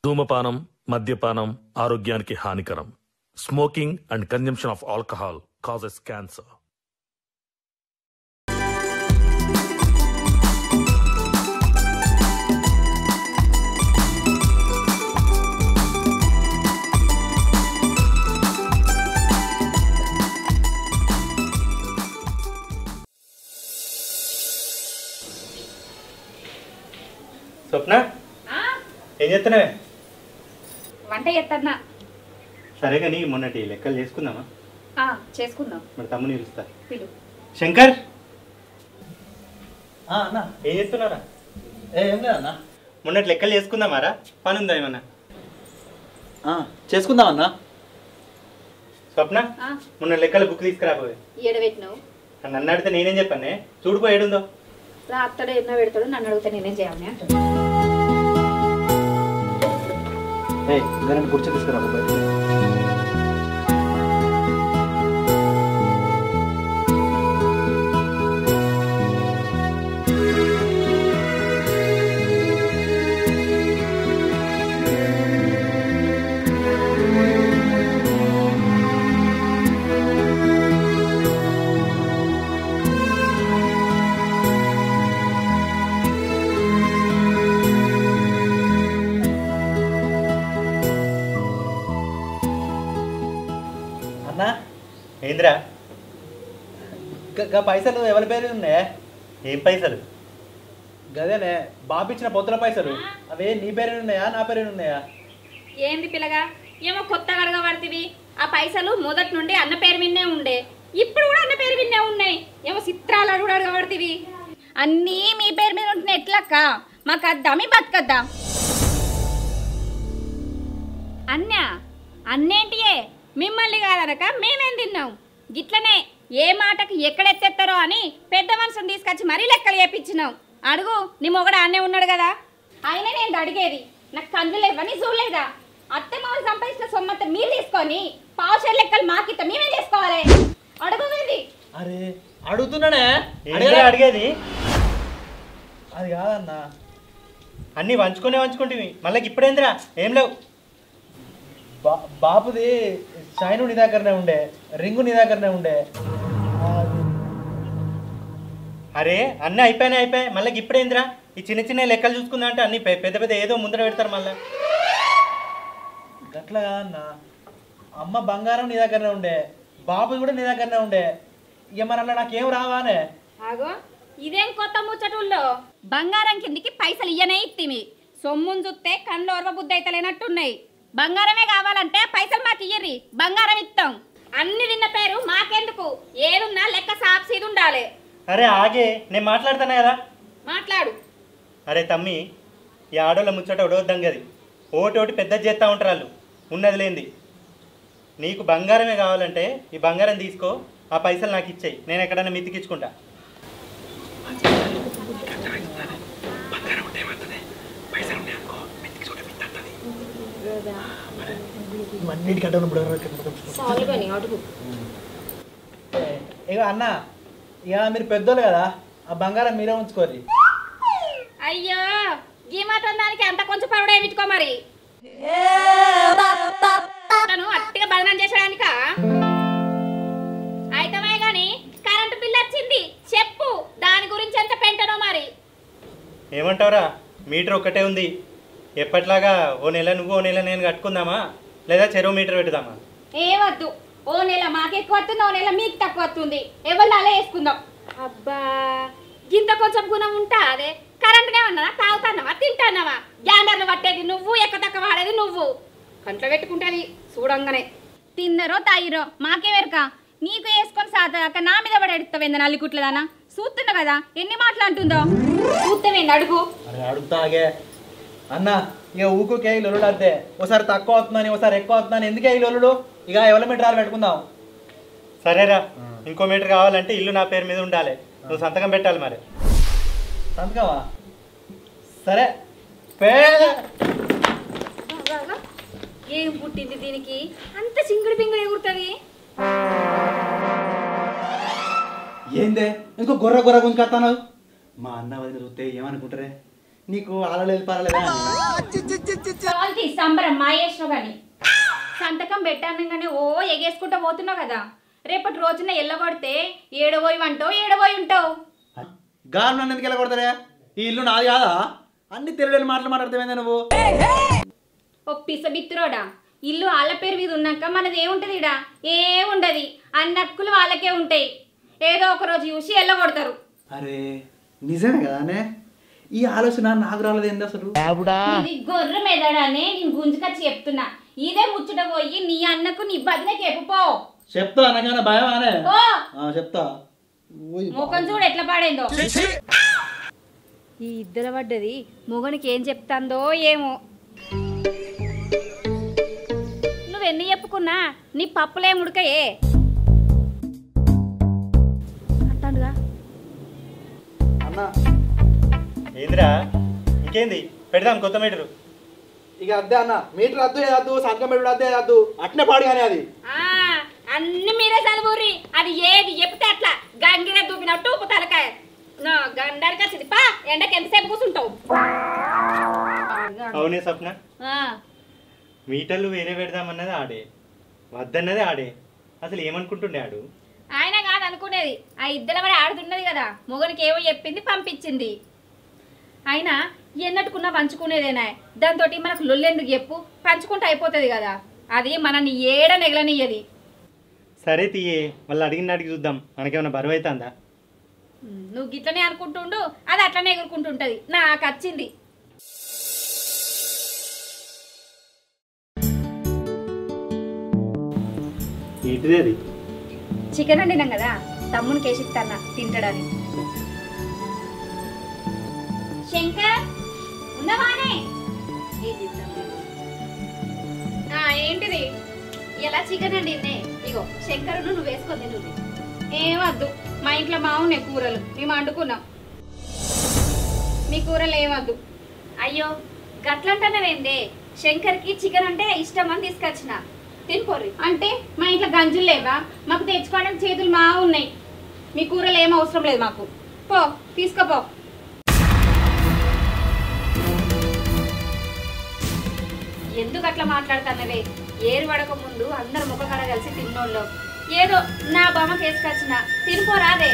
ధూమపానం, మద్యపానం ఆరోగ్యానికి హానికరం. Smoking and consumption of alcohol causes cancer. Swapna ఏం చేస్తున్నావే? వంట చేస్తున్నా. సరే కానీ మొన్నటి లెక్కలు చేసుకుందామా? చేసుకుందాం. మరి తమ్ముని పిలుస్తా. పిలు. శంకర్ అన్న ఏం చేస్తున్నారా? ఏం లేదన్న, మొన్నటి లెక్కలు చేసుకుందామారా? పని ఉందా ఏమన్నా? చేసుకుందాం అన్న. స్వప్న మొన్న లెక్కల బుక్ తీసుకురాబోయే. ఏడబెట్టినావు. నన్ను అడిగితే నేనేం చెప్పానే? చూడుకో ఏడుందో. రాత్తాడో ఎన్నో పెడతాడు, నన్ను అడిగితే నేనేం చేయాలి అంట. ఇంకా నేను కుర్చీ తీసుకురా బయట. అన్నా ఏందిరా? పైసలు ఎవరి పేరు ఉన్నాయా? ఏం పైసలు? గదేనే బాబు ఇచ్చిన పొత్తుల పైసలు. అవే నీ పేరు ఉన్నాయా నా పేరు ఉన్నాయా? ఏంది పిల్లగా ఏమో కొత్తగా అడగబడితివి. ఆ పైసలు మొదటి నుండి అన్న పేరు విన్నే ఉండే, ఇప్పుడు కూడా అన్న పేరు విన్నే ఉన్నాయి. ఏమో చిత్రాలు అడుగు అడగబడితివి. అన్నీ మీ పేరు మీద ఉంటున్నాయి. ఎట్లక్క మాకు అద్దా మీ బతకద్దా? అన్నా అన్నేంటియే మిమ్మల్ని కాదనక మేమేం తిన్నాం. గిట్లనే ఏ మాటకి ఎక్కడెత్తేస్తారో అని పెద్ద మనుషుని తీసుకొచ్చి మరీ లెక్కలు చేపించినాం. అడుగు నీ మొగడ అన్నే ఉన్నాడు కదా. అయినా నేను అడిగేది, నాకు కండ్లు లేవని చూడలేదా? అత్తే మామూలు సంపాదించిన సొమ్మంతా మీరు తీసుకొని పావుషేర్ లెక్కలు మాకిత మేమే చేసుకోవాలి. అడుగుంది. అరే అడుగుతున్నానే. అడిగేది అది కాదన్నా, అన్నీ వంచుకుంటేవి. మళ్ళీ ఇప్పుడేందిరా? ఏం లేవు. బాబుది చైను నీ దగ్గరనే ఉండే, రింగు నీ దగ్గరనే ఉండే. అరే అన్నీ అయిపోయాయి. మళ్ళీ ఇప్పుడేందిరా? ఈ చిన్న చిన్న లెక్కలు చూసుకుందా అంటే అన్ని పెద్ద పెద్ద ఏదో ముందర పెడతారు మళ్ళీ. గట్లా కాదన్నా, అమ్మ బంగారం నీ దగ్గరనే ఉండే, బాబు కూడా నీ దగ్గరనే ఉండే. ఇక మన నాకేం రావానే? ఆగో ఇదేం కొత్త ముచ్చటుల్లో? బంగారం కిందికి పైసలు ఇయ్యనే ఇత్తిమి. సొమ్మును చూస్తే కళ్ళు ఓర్వ బుద్ధి అయితే లేనట్టున్నాయి. బంగారమే కావాలంటే పైసలు మాకు ఇయ్యరి, బంగారం ఇస్తాం. అన్ని తిన్న పేరు మాకెందుకు? ఏదున్నా లెక్క సాక్షిది ఉండాలి. అరే ఆగే, నేను మాట్లాడతాను కదా. మాట్లాడు. అరే తమ్మి, ఈ ఆడోళ్ళ ముచ్చట ఒడవద్దాం గది. ఓటి పెద్ద చేస్తూ ఉంటారు వాళ్ళు, ఉన్నది లేనిది. నీకు బంగారమే కావాలంటే ఈ బంగారం తీసుకో, ఆ పైసలు నాకు ఇచ్చేయి, నేను ఎక్కడైనా మితికించుకుంటా. ఇక అన్న, ఇక మీరు పెద్దోళ్ళు కదా, ఆ బంగారం మీరే ఉంచుకోరి. అయ్యో గీ మాత్రం దానికి అంత కొంచెం పరుడే విట్టుకో మరి. అట్టిగా బదనం చేసడానిక అయితమే గాని కరెంటు బిల్ వచ్చింది చెప్పు, దాని గురించి ఎంత పెంటనో మరి. ఏమంటావురా? మీటర్ ఒక్కటే ఉంది. ఎప్పట్లాగా ఓ నెల నువ్వు ఓ నెల నేను కట్టుకుందామా, లేదా చెరువు మీటర్ పెట్టుదామా? ఏవద్దు, ఓ నెల మాకు ఎక్కువ వస్తుంది, ఓ నెల మీకు తక్కువ వస్తుంది. ఎవరు అలా వేసుకుందాం. అబ్బా గింత కొంచెం గుణం ఉంటా? అదే కరెంటునే ఉన్నదా? తాగుతున్నావా, తింటున్నావా? గ్యాండర్లు పట్టేది నువ్వు, ఎక్క తక్కువ వాడేది నువ్వు. కంట్లో పెట్టుకుంటుంది చూడంగానే. తిన్నరో తాగిరో మాకే వెరక. నీకు వేసుకొని సాతాక నా మీద పడి ఎడుతావేంద నల్లికుట్లదానా? చూస్తున్నా కదా ఎన్ని మాటలు అంటుందో. చూస్తావేంది అడుగు. అరే అడుగుతాగే అన్న, ఇక ఊకుకే ఈ లొల్లుడు అద్దే. ఒకసారి తక్కువ అవుతుందని ఒకసారి ఎక్కువ అవుతుందని ఎందుకే ఈ లొల్లుడు? ఇక ఎవరి మీటర్ పెట్టుకుందాం. సరేరా, ఇంకో మీటర్ కావాలంటే ఇల్లు నా పేరు మీద ఉండాలి, నువ్వు సంతకం పెట్టాలి. మరి సంతకమా? సరే. ఏం పుట్టింది దీనికి? అంత సింగుడు పింగుడు ఎగురుతుంది. ఏందే ఇంకో గొర్ర గుంజుకొస్తాను? మా అన్న వదిన చూస్తే ఏమనుకుంటారే? నీకు ఆలలేదు పర్వాలేదా? ఏంది సంబరం మాయేసినావు కానీ సంతకం పెట్టానంగానే ఓ ఎగేసుకుంటూ పోతున్నావు కదా. రేపటి రోజున ఎల్లగొడితే ఏడబోయి అంటావు ఏడబోయి ఉంటావు. గారు నన్ను ఎందుకు వెళ్ళగొడతారే? ఈ ఇల్లు నాది కాదా? అన్ని తెలుగు మాటలు మాట్లాడతావేందా నువ్వు? ఓ పిసబిత్తురోడా, ఇల్లు వాళ్ళ పేరు మీద ఉన్నాక మనది ఏముంటది ఇడా? ఏముండది. అన్ని హక్కులు వాళ్ళకే ఉంటాయి. ఏదో ఒక రోజు చూసి ఎల్లగొడతారు. అరే నిజమే కదానే? ఈ ఆలోచన నాకు రాలేదు ఏంది అసలు? ఇది గొర్రె మెదడానే నేను గుంజుకొచ్చి చెప్తున్నా. ఇదే ముచ్చట పోయి నీ అన్నకు నీ బదిలకి ఎప్పుపో. చెప్తా అనగానే భయం అనే చెప్తా. ముఖం చూడు ఎట్లా పాడేందో. ఈ ఇద్దరు పడ్డది మొగనికి ఏం చెప్తాందో ఏమో. నువ్వెన్ని చెప్పుకున్నా నీ పప్పులే ముడకయే అంటాడుగా. అన్నా ఏందిరా ఇంకేంది? పెడదాం కొత్త మీటరు. ఇక అద్దే అన్న, మీటర్ అద్దు ఏదద్దు, సంతకం పెట్టుడు అద్దే అద్దు, అట్నే పాడు కానీ అది. అన్ని మీరే చదువురి. అది ఏది చెప్తే అట్లా గంగిర దూపినట్టు ఉప్పు తలకాయ గండానికి వచ్చింది. పా ఎండకి ఎంతసేపు కూర్చుంటావు? అవునే స్వప్న, మీటర్లు వేరే పెడదామన్నది ఆడే, వద్దన్నది ఆడే. అసలు ఏమనుకుంటుండే ఆడు? ఆయన కాదు అనుకునేది, ఆ ఇద్దరు మరి ఆడుతున్నది కదా. మొగనికి ఏవో చెప్పింది పంపించింది. అయినా ఎన్నట్టుకున్నా పంచుకునేదేనా? దాంతో మనకు లొల్లెందుకు చెప్పు? పంచుకుంటే అయిపోతుంది కదా. అది మనని ఏడ నెగలనియ్యది. సరే తీయే, వాళ్ళు అడిగి చూద్దాం. మనకేమైనా బరువు అవుతుందా? నువ్వు గిట్లనే అనుకుంటుండు, అది అట్లనే ఎగురుకుంటుంటది. నాకు వచ్చింది. ఏంటిది అది? చికెన్ వండినాం కదా, తమ్ముని కేసిస్తానా తింటాడని. శంకర్ ఉన్నవానే? ఏంటిది? ఎలా చికెన్ వండిందే? ఇగో శంకరును నువ్వు వేసుకొని తిను. ఏమద్దు, మా ఇంట్లో బాగున్నాయి కూరలు, మేము వండుకున్నాం. మీ కూరలు ఏమద్దు. అయ్యో గట్లంటానేందే? శంకర్కి చికెన్ అంటే ఇష్టం అని తీసుకొచ్చిన, తినిపోర్రి. అంటే మా ఇంట్లో గంజులు లేవా? మాకు తెచ్చుకోవడానికి చేతులు మా ఉన్నాయి. మీ కూరలు ఏం అవసరం లేదు మాకు. పో తీసుకోపో. ఎందుకు అట్లా మాట్లాడుతానవే? ఏరు పడక ముందు అందరు ముఖ కడ కలిసి తిన్నోళ్ళు. ఏదో నా బొమ్మ కేసుకొచ్చిన, తినిపోరాదే.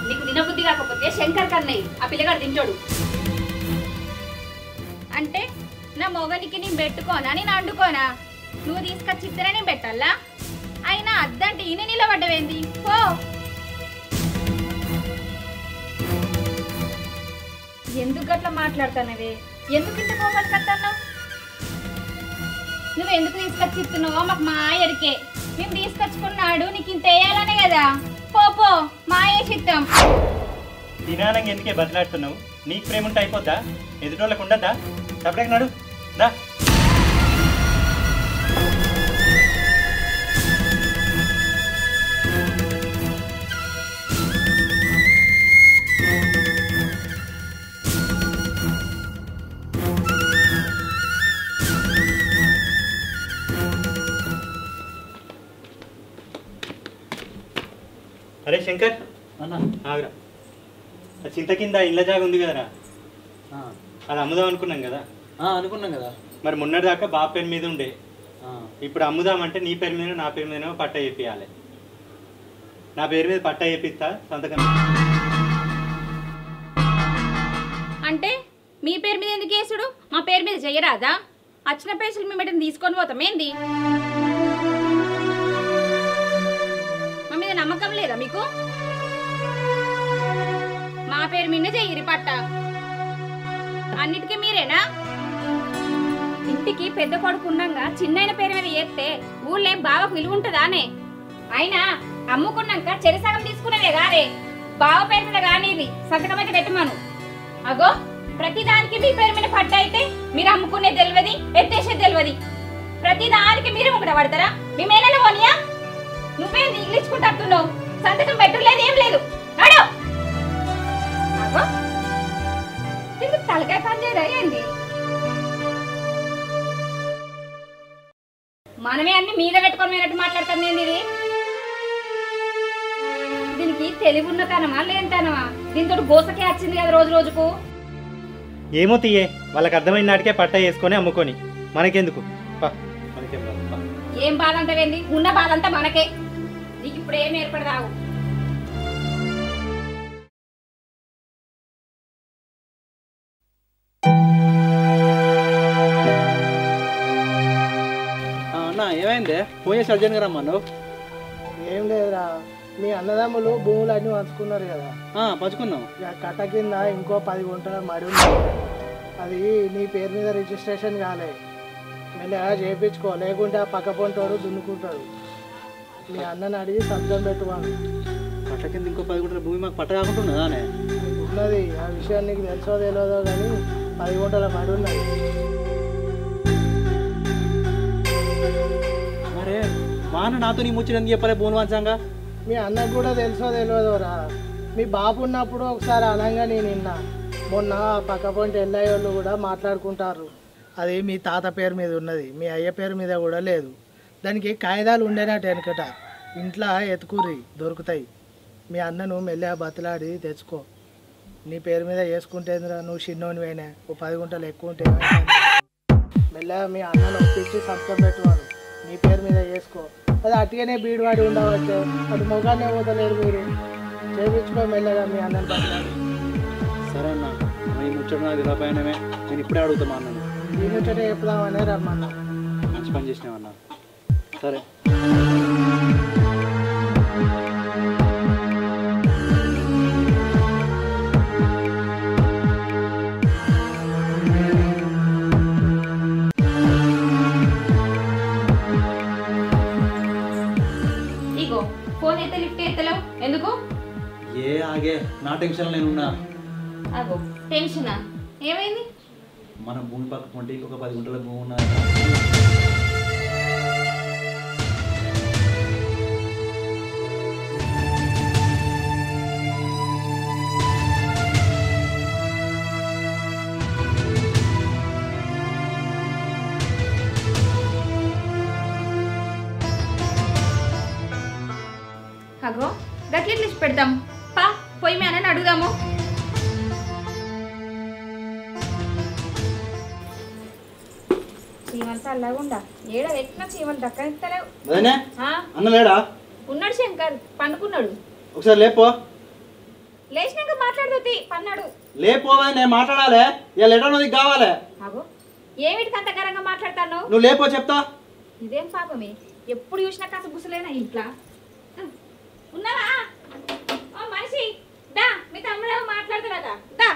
నీకు తినబుద్ధి కాకపోతే శంకర్ కన్నయ్య ఆ పిల్లగాడు తింటాడు. అంటే నా మొగనికి నేను పెట్టుకోనా, నేను వండుకోనా? నువ్వు తీసుకొచ్చి ఇద్దరే నేను పెట్టాలా? అయినా అద్దంటే ఈయన నిలబడ్డవేంది? పో. ఎందుకు అట్లా మాట్లాడతానవే? ఎందుకు ఇంత కోపాలు కట్టన్నావు? నువ్వు ఎందుకు తీసుకొచ్చి ఇస్తున్నావో మాకు మా ఎరికే. మేము తీసుకొచ్చుకున్నాడు నీకు ఇంత వేయాలనే కదా. పో మా వేసిస్తాం. తినాలంగా ఎందుకే బదిలాడుతున్నావు? నీకు ప్రేమ ఉంటే అయిపోద్దా? ఎదుటోళ్ళకు ఉండద్దా? తప్పడానికి నాడు దా. అరే శంకర్ అన్న ఆగ్రా. ఆ చింత కింద ఇళ్ళ జాగా ఉంది కదరా, అది అమ్ముదాం అనుకున్నాం కదా. అనుకున్నాం కదా. మరి మొన్నటి దాకా బాబు పేరు మీద ఉండే, ఇప్పుడు అమ్ముదామంటే నీ పేరు మీద నా పేరు మీద పట్టా చేపియాలి. నా పేరు మీద పట్టా చేపిస్తా, సంతకం. అంటే మీ పేరు మీద ఎందుకు వేసుడు? మా పేరు మీద చెయ్యరాదా? వచ్చిన పైసలు మేము ఎటని తీసుకొని పోతాం ఏంది? మా మీద నమ్మకం లేదా మీకు? మా పేరు మీద చెయ్యిరి పట్ట. అన్నిటికీ మీరేనా? ఇంటికి పెద్ద కొడుకు ఉన్నాగా చిన్నైన పేరు మీద చేస్తే ఊళ్ళో బావకు విలువ ఉంటుందానే? అయినా అమ్ముకున్నాక చెరిసగం తీసుకునేదే కాదే. బావ పేరు మీద కానీ ఇది సంతకం అయితే పెట్టమను. అగో ప్రతి దానికి మీ పేరు మీద పట్ట అయితే మీరు అమ్ముకునేది తెలియదు, ఎత్తేసేది తెలియదు. ప్రతి దానికి మీరు ఒకటి పడతారా? మీ మేనలో పోనీయా? నువ్వే నిగిలించుకుంటున్నావు. సంతకం పెట్టలేదు ఏం లేదు. నాడు తలకాయ పని చేయరా ఏంది? మనమే అన్ని మీద పెట్టుకొని మీరట్టు మాట్లాడతాను నేను. ఇది దీనికి తెలివి ఉన్నతనమా లేనితనమా? దీంతో గోసకే వచ్చింది కదా రోజు రోజుకు. ఏమో తీయే, వాళ్ళకి అర్థమైన నాటికే పట్ట వేసుకొని అమ్ముకొని మనకెందుకు పా, మనకేం రాదు, పా. ఏం బాధ అంటావేంది? ఉన్న బాధ అంతా మనకే. నీకు ఇప్పుడు ఏం ఏర్పడదావు. అన్న ఏమైంది? ఫోన్ చేసి అర్జెంట్ గా రమ్మను. ఏం లేదురా, మీ అన్నదమ్ములు భూములు అన్నీ పంచుకున్నారు కదా. పంచుకున్నాం. ఇక కట్ట కింద ఇంకో 10 గుంటల మడి ఉంది. అది నీ పేరు మీద రిజిస్ట్రేషన్ కాలే, మెల్లగా చేయించుకో, లేకుంటే ఆ పక్క పొంటోడు దున్నుకుంటాడు. మీ అన్నని అడిగి సంతకం పెట్టుకోను. కట్ట కింద ఇంకో 10 గుంటల భూమి మాకు పట్ట కాకుండా ఉన్నది, ఆ విషయం నీకు తెలుసో తెలియదో కానీ 10 గుంటల మడి ఉన్నది. మరే మా అన్న నాతో నీ ముచ్చడం చెప్పలే భూమి వంచంగా. మీ అన్నకు కూడా తెలుసో తెలియదోరా, మీ బాబు ఉన్నప్పుడు ఒకసారి అనంగా నేను విన్నా. మొన్న పక్క పొంటి ఎల్లయ్యోళ్ళు కూడా మాట్లాడుకుంటారు. అది మీ తాత పేరు మీద ఉన్నది, మీ అయ్య పేరు మీద కూడా లేదు. దానికి కాగితాలు ఉండేనట్టు వెనకట, ఇంట్లో ఎతుకుర్రి దొరుకుతాయి. మీ అన్నను మెల్లగా బతలాడి తెచ్చుకో. నీ పేరు మీద వేసుకుంటేందిరా, నువ్వు చిన్నోనివైనా ఓ 10 గుంటలు ఎక్కువ ఉంటే మెల్లగా మీ అన్నను ఒప్పించి సంతకం పెట్టుకోను, నీ పేరు మీద వేసుకో. అది అట్టుగానే బీడువాడి ఉండవచ్చు, అటు మొగానే పోతలేరు మీరు. చేయించుకో మెల్లగా మీ అన్నని బతలాడి. సరే అన్న, ఈ ముచ్చట నాకు తెలియపోయినమే, నేను ఇప్పుడే అడుగుతా మా అన్నను. ఈ ముచ్చట చెప్దామనే రమ్మన్నా. మంచి పని చేసినావన్నా. సరే ఇగో ఫోన్ అయితే లిఫ్ట్ ఎత్తలేవు ఎందుకు? ఏ ఆగే, నా టెన్షన్ నేనున్నా. అగో టెన్షనా? ఏమైంది? మన భూమి పక్క కొంటే ఇంకొక 10 గుంటల భూమి ఉన్నది. అగో గట్ల లిస్ట్ పెడతాం, పా పోయి మీ అన్నని అడుగుదాము. చీమలు చల్లగుండా ఏడ ఎక్కిన చీమలు దక్కనిస్తలేవు. అన్న లేడా? ఉన్నాడు శంకర్, పండుకున్నాడు. ఒకసారి లేపో. లేచినాక మాట్లాడుతుంది, పన్నాడు. లేపోవా, నేను మాట్లాడాలి. ఇలా ఎటో నీకు కావాలి. అగో ఏమిటికి అంతకరంగా మాట్లాడతాను? నువ్వు లేపో చెప్తా. ఇదేం పాపమే, ఎప్పుడు చూసినా కాస్త గుసలేనా ఇంట్లో. ఉన్నావా ఓ మనిషి? దా మీ తమ్ముడు మాట్లాడుతున్నాడా, దా.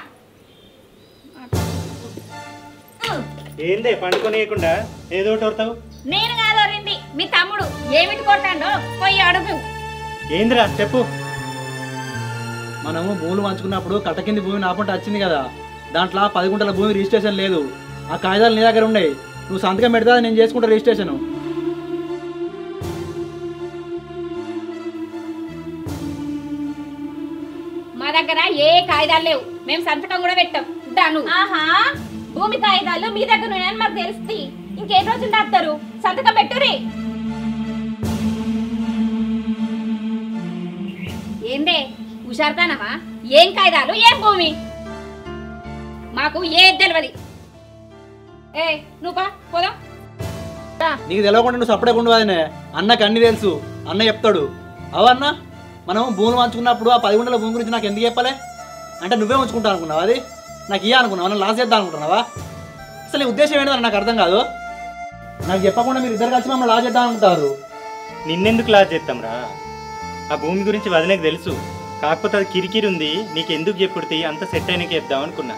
ఏందే పండుకొనియకుండా ఏదో ఒకటి వస్తావు? నేను కాదోరింది మీ తమ్ముడు. ఏమిటి కొట్టాడో పోయి అడుగు. ఏందిరా చెప్పు. మనము భూములు పంచుకున్నప్పుడు కట్ట కింది భూమి నా పంట వచ్చింది కదా, దాంట్లో 10 గుంటల భూమి రిజిస్ట్రేషన్ లేదు. ఆ కాగితాలు నీ దగ్గర ఉన్నాయి, నువ్వు సంతకం పెడతా, నేను చేసుకుంటా రిజిస్ట్రేషన్. మా దగ్గర ఏ కాగితాలు లేవు, మేము సంతకం కూడా పెట్టాం. దాను ఆహా, భూమి కాగితాలు మీ దగ్గర ఉన్నాయని మాకు తెలుస్తుంది. ఇంకే రోజులు దాస్తారు, సంతకం పెట్టురి. ఏందే హుషారుతానమా? ఏం కాగితాలు, ఏం భూమి, మాకు ఏది తెలియదు. ఏ నువ్వు పా పోదాం. నీకు తెలియకుండా నువ్వు సపరేట్ ఉండవాదనే, అన్నకు అన్ని తెలుసు, అన్న చెప్తాడు. అవన్నా మనం భూములు పంచుకున్నప్పుడు ఆ 10 గుంటల భూమి గురించి నాకు ఎందుకు చెప్పాలి? అంటే నువ్వే ఉంచుకుంటా అనుకున్నావా? అది నాకు ఇయ్య అనుకున్నావా? నన్ను లాస్ చేద్దాం అనుకుంటున్నావా? అసలు నీ ఉద్దేశం ఏంటో నాకు అర్థం కాదు. నాకు చెప్పకుండా మీరు ఇద్దరు కలిసి మమ్మల్ని లాస్ చేద్దాం అనుకుంటారు. నిన్నెందుకు లాస్ చేస్తాం రా? ఆ భూమి గురించి వదిలేకు తెలుసు, కాకపోతే అది కిరికిరి ఉంది. నీకు ఎందుకు చెప్పుడితే అంత సెట్ అయినాక చెప్దాం అనుకున్నా.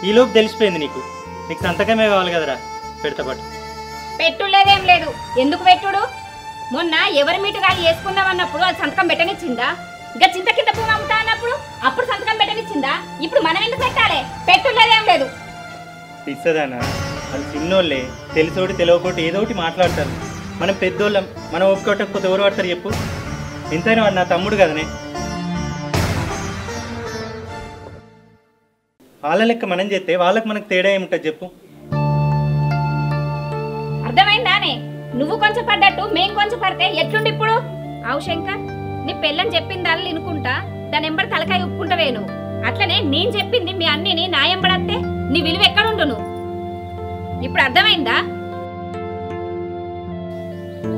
ఈలోపు తెలిసిపోయింది నీకు. నీకు సంతకమే కావాలి కదరా, పెడతా పట్టు. పెట్టులేదేం లేదు, ఎందుకు పెట్టుడు? మొన్న ఎవరి మీటరాలు వేసుకుందాం అన్నప్పుడు అది సంతకం పెట్టనిచ్చిందా? ఇంకా చింత కింద భూమి అమ్ముతా అన్నప్పుడు అప్పుడు సంతకం పెట్టనిచ్చిందా? ఇప్పుడు మనం ఎందుకు పెట్టాలి? పెట్టులేదేం లేదు. ఇస్తుందన్నా, అది చిన్నోళ్ళే, తెలిసోటి తెలియకోటి ఏదో ఒకటి మాట్లాడతారు. మనం పెద్దోళ్ళం, మనం ఒప్పుకోవటకపోతే ఎవరు పడతారు చెప్పు? ఎంతైనా వాడు నా తమ్ముడు కదనే. వాళ్ళ లెక్క మనం చేస్తే వాళ్ళకి మనకు తేడా ఏముంటుంది చెప్పు? అర్థమైందానే? నువ్వు కొంచెం పడ్డట్టు మేం కొంచెం పడితే ఎట్లుండి ఇప్పుడు? అవు శంకర్, నీ పెళ్ళని చెప్పిందాన్ని వినుకుంటా దాని ఎంబడి తలకాయ ఉప్పుకుంటవేను. అట్లనే నేను చెప్పింది మీ అన్నిని నా ఎంబడత్తే నీ విలువ ఎక్కడ ఇప్పుడు అర్థమైందా?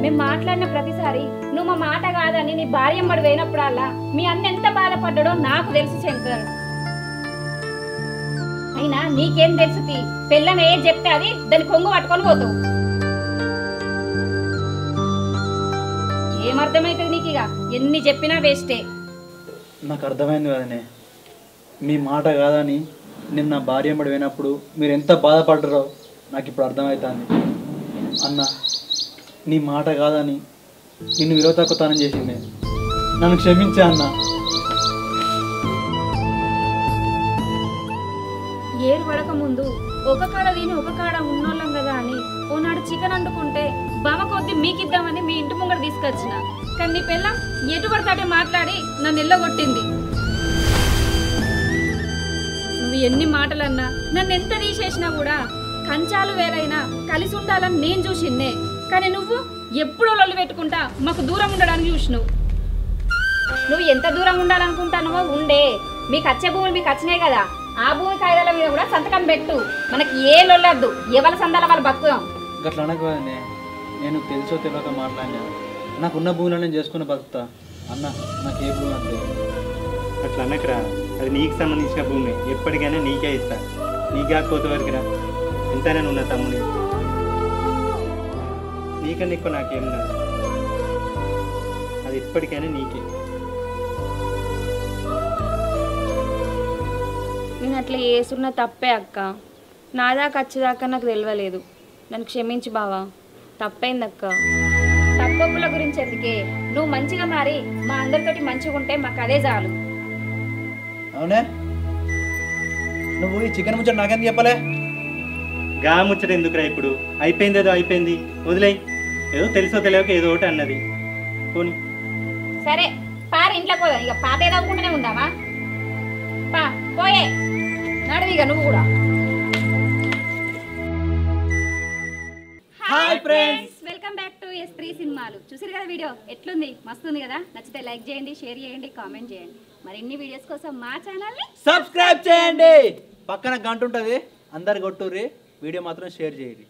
మేము మాట్లాడిన ప్రతిసారి నువ్వు మా మాట కాదని నీ భార్యమ్మడి పోయినప్పుడల్లా మీ అన్న ఎంత బాధపడ్డాడో నాకు తెలుసు శంకర్. అయినా నీకేం తెలుసు? పెళ్ళని ఏది చెప్తే అది దాని కొంగు పట్టుకొని పోతావు. ఏమర్థమైతుంది నీకు? ఇక ఎన్ని చెప్పినా వేస్టే. నాకు అర్థమైంది కదనే, మీ మాట కాదని నేను నా భార్య అమ్మడి పోయినప్పుడు మీరు ఎంత బాధపడ్డారో నాకు ఇప్పుడు అర్థమవుతుంది. అన్న, నీ మాట కాదని నిన్ను విలువ తక్కువతనం చేసింది, నన్ను క్షమించా అన్న. ఏరు పడక ముందు ఒక కాడ తిని ఒక కాడ ఉన్నోళ్ళం కదా అని ఓనాడు చికెన్ వండుకుంటే బమ కొద్ది మీకిద్దామని మీ ఇంటి ముంగడ తీసుకొచ్చిన. కానీ నీ పిల్ల ఎటు పడతాడే మాట్లాడి నన్ను ఎల్లగొట్టింది. నువ్వు ఎన్ని మాటలన్నా నన్ను ఎంత తీసేసినా కూడా కంచాలు వేరైనా కలిసి ఉండాలని నేను చూసిందే. కానీ నువ్వు ఎప్పుడో లొల్లి పెట్టుకుంటా మాకు దూరం ఉండడానికి చూసినావు. నువ్వు ఎంత దూరం ఉండాలనుకుంటానో ఉండే. మీకు వచ్చే భూములు మీకు వచ్చినాయి కదా, ఆ భూమి కాయిదాల మీద కూడా సంతకం పెట్టు. మనకి ఏ లొల్లద్దు, ఎవరి సందాల వాళ్ళు బతుకుదాం. గట్లా అనకనే, నేను తెలుసో తెలియక మాట్లాడినా. నాకున్న భూమిలో నేను చేసుకుని బతుకుతా అన్న. నాకు ఏ భూమి అంతే. అట్లా అన్నకరా, అది నీకు సంబంధించిన భూమి, ఎప్పటికైనా నీకే ఇస్తా. నీకు కాకపోతే వరకురా, ఎంతైనా నువ్వు నా తమ్ముని. నీకన్నా ఎక్కువ నాకేమన్నా, అది ఎప్పటికైనా నీకే. నేను అట్లా వేసున్న తప్పే అక్క. నాదాకా వచ్చేదాకా నాకు తెలియలేదు. నన్ను క్షమించి బావా, తప్పైందక్క. తప్పొప్పుల గురించి ఎందుకే, నువ్వు మంచిగా మారి మా అందరితోటి మంచిగా ఉంటే మాకు అదే చాలు. అవునే, నువ్వు ఈ చికెన్ ముచ్చట నాకెందుకు చెప్పలే? గా ముచ్చట ఎందుకురా ఇప్పుడు? అయిపోయింది, ఏదో అయిపోయింది, వదిలేయి. ఏదో తెలుసో తెలియక ఏదో ఒకటి అన్నది, పోనీ. సరే పారి ఇంట్లోకి పోదాం. ఇక పాత ఏదనుకుంటూనే ఉందామా? పా పోయే నడువు ఇక నువ్వు కూడా. Hi friends, welcome back to S3 సినిమాలు. చూసారు కదా వీడియో ఎట్లుంది? మస్తుంది కదా? నచ్చితే లైక్ చేయండి, షేర్ చేయండి, కామెంట్ చేయండి. మరిన్ని వీడియోస్ కోసం మా ఛానల్ని సబ్స్క్రైబ్ చేయండి. పక్కన గంట ఉంటుంది, అందరు కొట్టుర్రి. వీడియో మాత్రం షేర్ చేయండి.